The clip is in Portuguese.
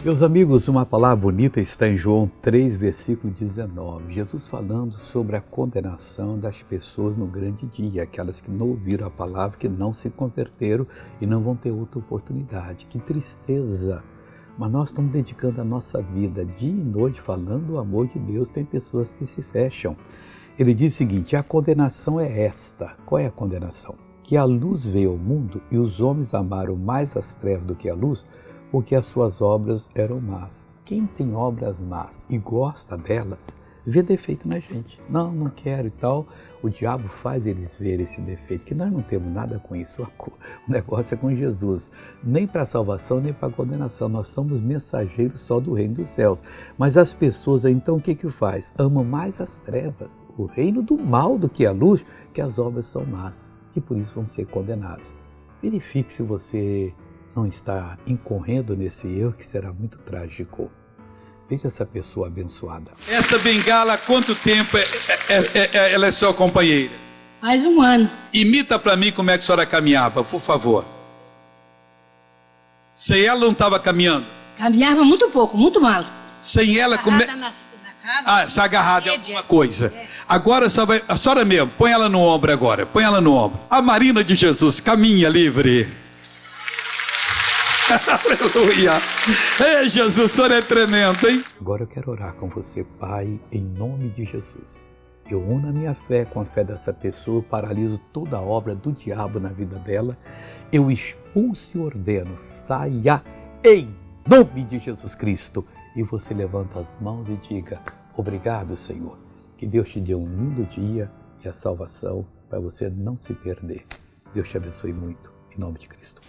Meus amigos, uma palavra bonita está em João 3, versículo 19. Jesus falando sobre a condenação das pessoas no grande dia, aquelas que não ouviram a palavra, que não se converteram e não vão ter outra oportunidade. Que tristeza! Mas nós estamos dedicando a nossa vida dia e noite falando do amor de Deus. Tem pessoas que se fecham. Ele diz o seguinte: a condenação é esta. Qual é a condenação? Que a luz veio ao mundo e os homens amaram mais as trevas do que a luz, porque as suas obras eram más. Quem tem obras más e gosta delas, vê defeito na gente. Não quero e tal. O diabo faz eles verem esse defeito, que nós não temos nada com isso. O negócio é com Jesus. Nem para a salvação, nem para a condenação. Nós somos mensageiros só do reino dos céus. Mas as pessoas, então, o que faz? Amam mais as trevas, o reino do mal do que a luz, que as obras são más. E por isso vão ser condenados. Verifique se você não está incorrendo nesse erro, que será muito trágico. Veja essa pessoa abençoada. Essa bengala, há quanto tempo ela é sua companheira? Faz um ano. Imita para mim como é que a senhora caminhava, por favor. Sem ela não estava caminhando? Caminhava muito pouco, muito mal. Sem ela... se agarrada em alguma coisa. Agora a senhora mesmo, põe ela no ombro agora, põe ela no ombro. A Marina de Jesus, caminha livre. Aleluia! Ei, Jesus, o Senhor é tremendo, hein? Agora eu quero orar com você, Pai, em nome de Jesus. Eu uno a minha fé com a fé dessa pessoa, eu paraliso toda a obra do diabo na vida dela. Eu expulso e ordeno, saia em nome de Jesus Cristo. E você levanta as mãos e diga: obrigado, Senhor. Que Deus te dê um lindo dia e a salvação para você não se perder. Deus te abençoe muito, em nome de Cristo.